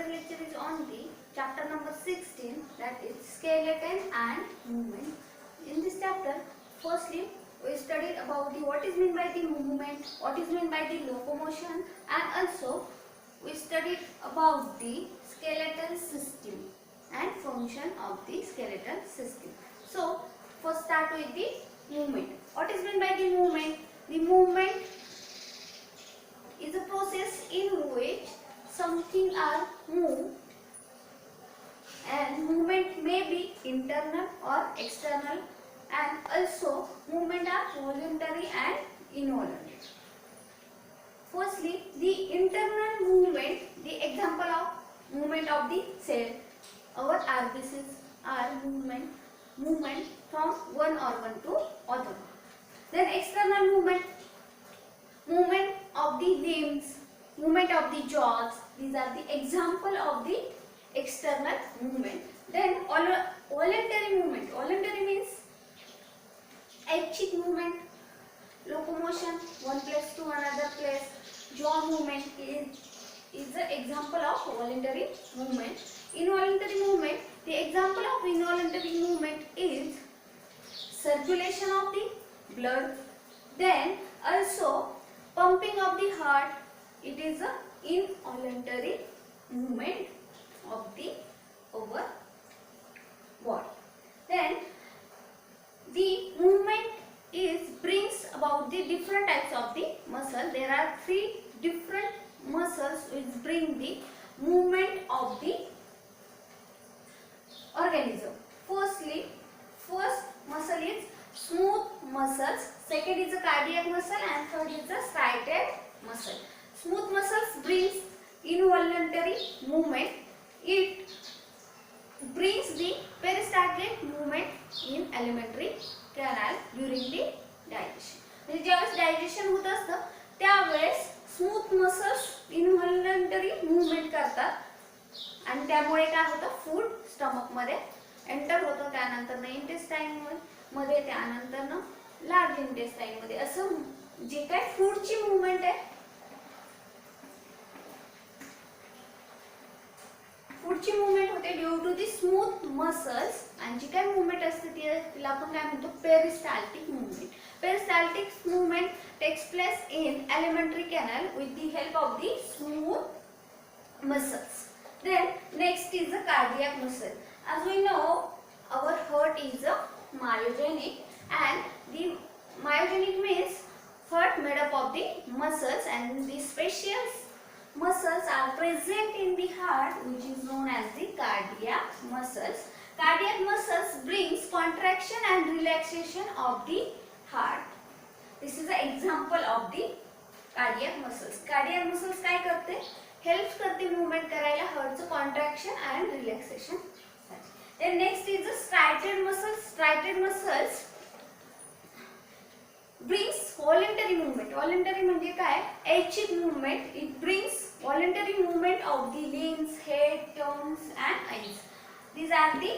today's lecture is on the chapter number 16, that is skeleton and movement. In this chapter, firstly we studied about the what is meant by the movement, what is meant by the locomotion, and also we studied about the skeletal system and function of the skeletal system. So first start with the movement. What is meant by the movement? The movement is a process in which something are moved, and movement may be internal or external, and also movement are voluntary and involuntary. Firstly, the internal movement, the example of movement of the cell, our RBCs are movement from one organ to other. Then external movement of the limbs, movement of the jaws, these are the example of the external movement. Then voluntary movement, voluntary means ऐच्छिक movement, locomotion one place to another place, jaw movement is the example of voluntary movement. Involuntary movement, the example of involuntary movement is circulation of the blood, then also pumping of the heart, it is a involuntary movement of the our body. Then the movement brings about the different types of the muscle. There are three different muscles which bring the movement of the organism. First muscle is smooth muscles, second is the cardiac muscle, and third is the striated muscle. Smooth muscles brings involuntary movement. It brings the peristaltic movement in alimentary canal during the digestion. म्हणजे ज्यावेळेस digestion होत असतं त्यावेळेस smooth muscles इनव्हॉल्युंटरी movement करतात आणि त्यामुळे काय होतं, फूड स्टमक मध्ये एंटर होतं, त्यानंतर इंटेस्टाइन मध्ये, त्यानंतर लार्ज इंटेस्टाइन मध्ये, असं जे काय फूडची मूवमेंट आहे पुढची मूवमेंट होते due to the smooth muscles, आणि जी काय मूवमेंट असते तिला आपण काय म्हणतो, peristaltic movement. Peristaltic movement takes place in alimentary canal with the help of the smooth muscles. Then next is the cardiac muscle. As we know, our heart is a myogenic, and the myogenic means heart made up of the muscles, and the special muscles are present in the heart which is known as the cardiac muscles. Cardiac muscles brings contraction and relaxation of the heart. This is an example of the cardiac muscles. Cardiac muscles काय करते, helps करते movement करायला heartचं contraction and relaxation. Then next is the striated muscles. Striated muscles brings voluntary movement. Voluntary म्हणजे काय, ऐच्छिक movement. It brings voluntary movement of the limbs, head, tongues and eyes. These are the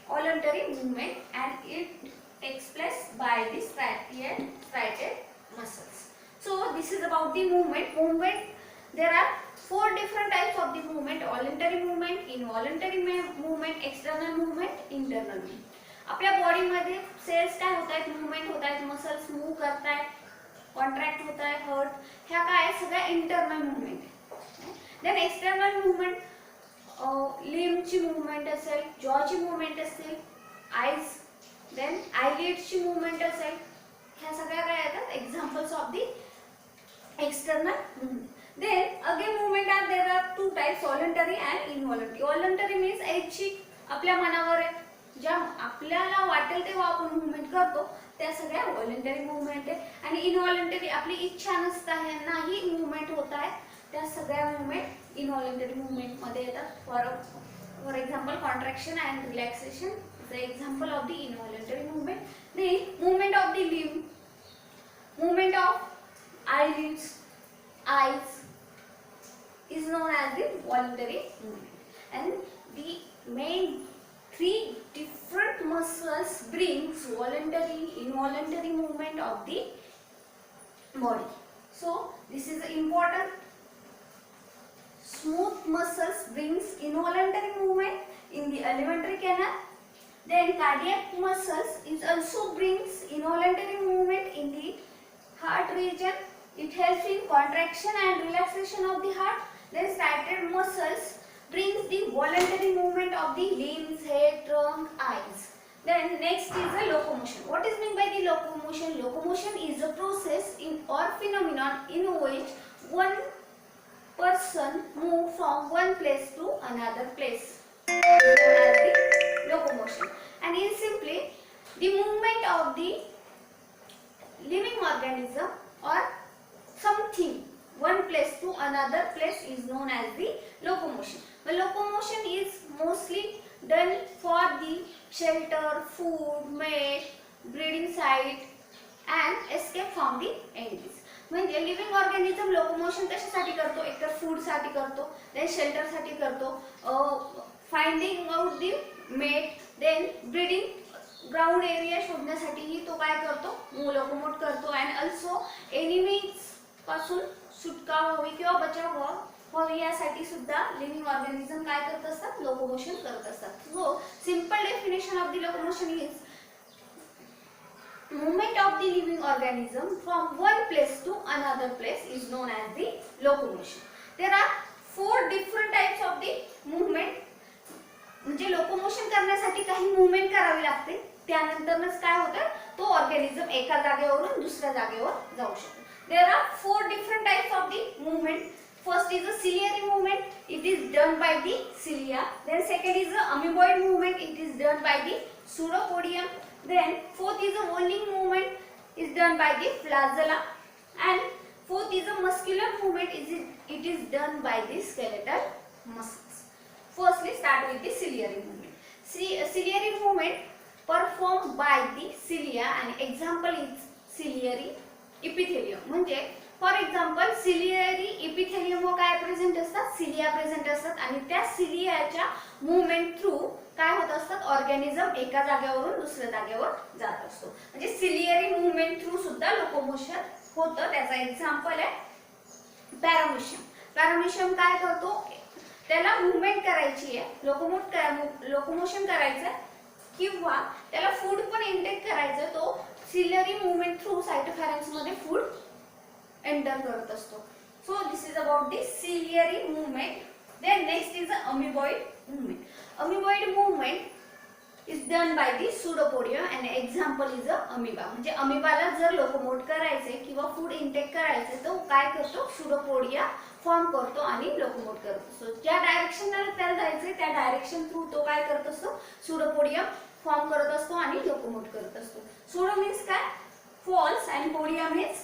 voluntary movement, and it takes place by the striated muscles. So this is about the movement. There are four different types of the movement: voluntary movement, involuntary movement, external movement, internal movement. आपल्या body मध्ये sales काय होत आहेत, movement होत आहेत, muscles move करत आहेत, contract होत आहे हार्ट, ह्या काय सगळ्या internal movement. Then external movement, लिम्बची मूवमेंट असेल, जॉची मूवमेंट असेल, आईज, देन आयलिडची मूवमेंट असेल, ह्या सगळ्या काय येतात examples of the external movement. Then again movement are there are two types, voluntary and involuntary. Voluntary means ऐच्छिक, आपल्या मनावर आहे, ज्या आपल्याला वाटेल तेव्हा आपण मूवमेंट करतो, त्या सगळ्या व्हॉलंटरी मूवमेंट आहे. आणि इनव्हॉलंटरी, आपली इच्छा नसतानाही मूवमेंट होत आहे, त्या सगळ्या मूवमेंट इनव्हॉलंटरी मूवमेंट मध्ये येतात. For example contraction and relaxation is the example of the involuntary movement. Then movement of the limb, movement of eyelids, eyes is known as the voluntary movement. And the main three different muscles brings voluntary, involuntary movement of the body. So this is important. smooth muscles brings involuntary movement in the alimentary canal. Then cardiac muscles is also brings involuntary movement in the heart region. It helps in contraction and relaxation of the heart. Then striated muscles brings the voluntary movement of the limbs, head, trunk, eyes. Then next is the locomotion. What is meant by the locomotion? Locomotion is a process in or phenomenon in which one person move from one place to another place. The locomotion. And in simply the movement of the living organism or something one place to another place is known as the locomotion. The locomotion is mostly done for the shelter, food, mate, breeding site and escape from the enemies. म्हणजे living organism locomotion कशासाठी करतो? एक तर food साठी करतो, then shelter साठी करतो, finding out the mate, then breeding ground area शोधण्यासाठीही तो काय करतो? लोकोमोट करतो. अँड ऑल्सो एनिमीज पासून सुटका व्हावी किंवा बचाव व्हावी यासाठी सुद्धा लिव्हिंग ऑर्गॅनिझम काय करत असतात? लोकोमोशन करत असतात. So simple definition of the locomotion is movement of the living organism from one place to another place is known as the locomotion. There are four different types of the movement. म्हणजे locomotion करण्यासाठी काही movement करावी लागते, त्यानंतरच काय होतं? तो organism एका जागेवरून दुसऱ्या जागेवर जाऊ शकतो. There are four different types of the movement. First is a ciliary movement. It is done by the cilia. Then second is the amoeboid movement. It is done by the pseudopodium. Then fourth is a rolling movement is done by the flagella, and fourth is a muscular movement it is done by the skeletal muscles. Firstly start with the ciliary movement. Ciliary movement performed by the cilia and example is ciliary epithelium. म्हणजे for example ciliary epithelium काय present असतात? Cilia present असतात आणि त्या सिलियाच्या movement through काय होत असतात? Organism एका जागेवरून दुसऱ्या जागेवर जात असतो. म्हणजे सिलियरी मूवमेंट थ्रू सुद्धा लोकोमोशन होतं. त्याचा एक्झाम्पल आहे पॅरामिशियम. पॅरामिशियम काय करतो? त्याला मूवमेंट करायची आहे, लोकोमोशन करायचं किंवा त्याला फूड पण इंटेक करायचं, तो सिलियरी मूवमेंट थ्रू सायटोफॅरेंक्स मध्ये फूड एंटर करत असतो. So this is about the ciliary movement. Then next is the amoeboid movement. Amoeboid movement is done by the pseudopodium and example is a amoeba. म्हणजे अमिबाला जर locomote करायचे किंवा food intake करायचे तो काय करतो? सुडोपोडिया फॉर्म करतो आणि लोकोमोट करतो. सो ज्या डायरेक्शनला त्याला जायचे त्या डायरेक्शन थ्रू तो काय करत असतो? सुडोपोडियम फॉर्म करत असतो आणि लोकोमोट करत असतो. सुडो मीन्स काय? False and podia means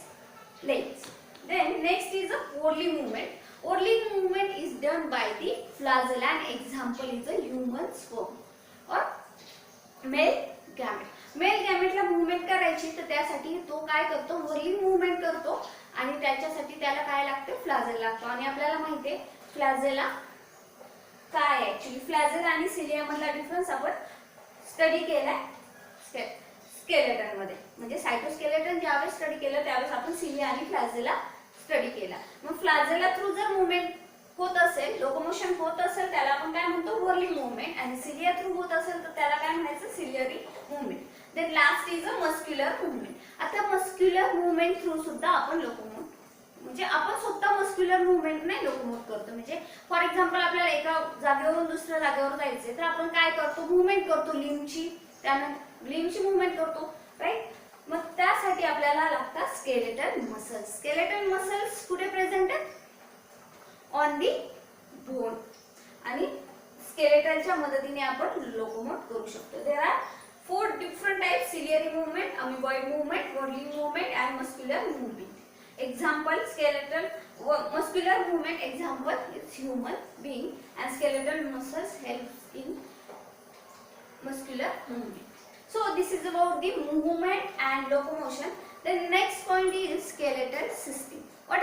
legs. Then next is a Orley movement. Orley movement is done by the flagella and example is a human sperm or male gamete. Male gamete La movement करायची तर त्यासाठी तो काय करतो? Orley movement करतो आणि त्याच्यासाठी त्याला काय लागते? फ्लॅजेला लागतो. आणि आपल्याला माहिती आहे फ्लॅजेला काय आहे? ऍक्च्युअली फ्लॅजेला आणि सिलिया मधला डिफरन्स आपण स्टडी केलाय स्केलेटन मध्ये. म्हणजे सायटोस्केलेटन ज्यावेळेस स्टडी केलं त्यावेळेस आपण सिलिया आणि फ्लॅजेला स्टडी केला. मग फ्लॅजेला थ्रू जर मूवमेंट होत असेल, लोकोमोशन होत असेल, त्याला आपण काय म्हणतो? रोरली मूवमेंट. आणि सिलिया थ्रू होत असेल तर त्याला काय म्हणायचं? Ciliary movement. Then last is a muscular movement. आता मस्क्युलर मूवमेंट थ्रू सुद्धा आपण लोकोमोट, म्हणजे आपण स्वतः मस्क्युलर मूवमेंट नाही लोकोमोट करतो. म्हणजे फॉर एक्झाम्पल आपल्याला एका जागेवरून दुसऱ्या जागेवर जायचे तर आपण काय करतो? मूवमेंट करतो लिम्बची, त्यानंतर लिम्बची मूवमेंट करतो, राईट. मग त्यासाठी आपल्याला लागतात स्केलेटल मसल्स. स्केलेटल मसल्स कुठे प्रेझेंट आहेत? On the bone. आणि स्केलेटलच्या मदतीने आपण लोकोमोट करू शकतो. There are four different types: ciliary movement, amoeboid मूवमेंट, रोरली movement and muscular movement. Example skeletal muscular movement example is human being and skeletal muscles help in muscular movement. So this is about the movement and locomotion. The next point is skeletal system. What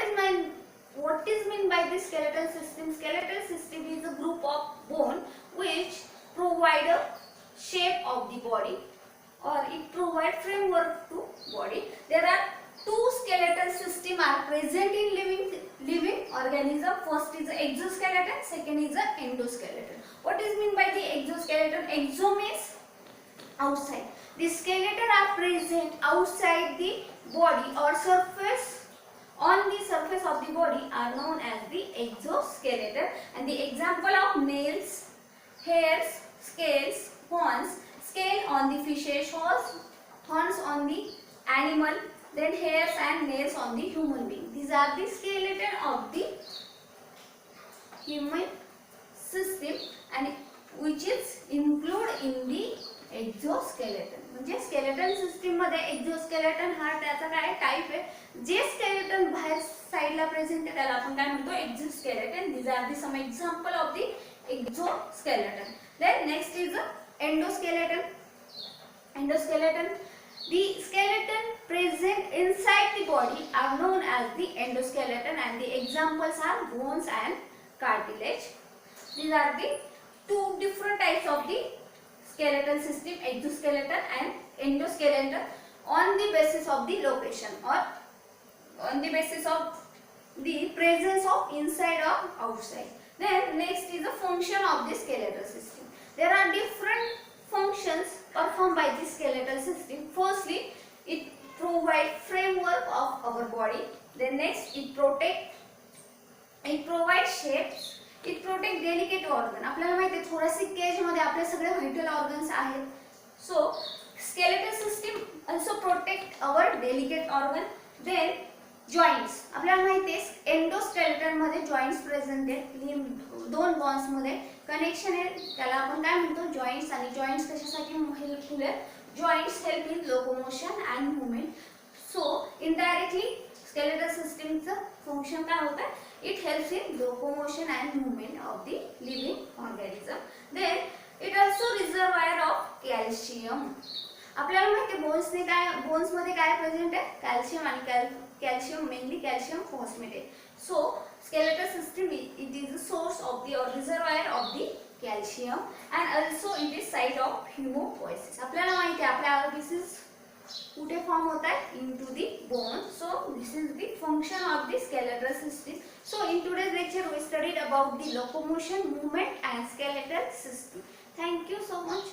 is meant by the skeletal system? Skeletal system is a group of bone which provide a shape of the body or it provide framework to body. There are two skeletal system are present in living organism. First is the exoskeleton, second is the endoskeleton. What is mean by the exoskeleton? Exo means outside. The skeleton are present outside the body or surface. On the surface of the body are known as the exoskeleton, and the example of nails, hairs, scales, horns, scale on the fishes, horns on the animal, then hairs and nails on the human being. These are the skeleton of the human system and which is include in the exoskeleton. म्हणजे skeleton system मध्ये exoskeleton हा त्याचा काय type आहे, जे skeleton बाहेर साइडला present आहे त्याला आपण काय म्हणतो exoskeleton. These are the some example of the exoskeleton. Then next is endoskeleton. Endoskeleton, the skeleton present inside the body are known as the endoskeleton and the examples are bones and cartilage. These are the two different types of the skeletal system, exoskeleton and endoskeleton, on the basis of the location or on the basis of the presence of inside or outside. Then next is the function of the skeletal system. There are different functions performed by the skeletal system. Firstly, it provides framework of our body. Then next, it provides shapes. It protect delicate organ. आपल्याला माहिती आहे thoracic cage मध्ये आपले सगळे vital organs आहेत. So skeletal system also protect our delicate organ. Then joints. आपल्याला माहिती आहे एंडोस्केलेटन मध्ये जॉइंट्स प्रेझेंट आहेत. लिंब दोन बॉन्स मध्ये कनेक्शन आहे, त्याला आपण काय म्हणतो जॉइंट्स. आणि जॉइंट्स कशासाठी हेल्पफुल आहेत? Joints help in locomotion and movement. So indirectly skeletal सिस्टमचं फंक्शन काय होतं? It helps in locomotion and movement of the living organism. Then it also reservoir of calcium. आपल्याला माहिती बोन्सने काय, बोन्स मध्ये काय प्रेझेंट आहे? कॅल्शियम. आणि कॅल्शियम मेनली कॅल्शियम फॉस्फेट आहे. सो skeletal system it is a source of the or reservoir of the calcium and also it is site of hemopoiesis. आपल्याला माहिती आहे आपल्या ऑर्गन्स कुठे फॉर्म होत आहे? Into the bone. So this is the function of the skeletal system. So in today's lecture we studied about the locomotion, movement and skeletal system. Thank you so much.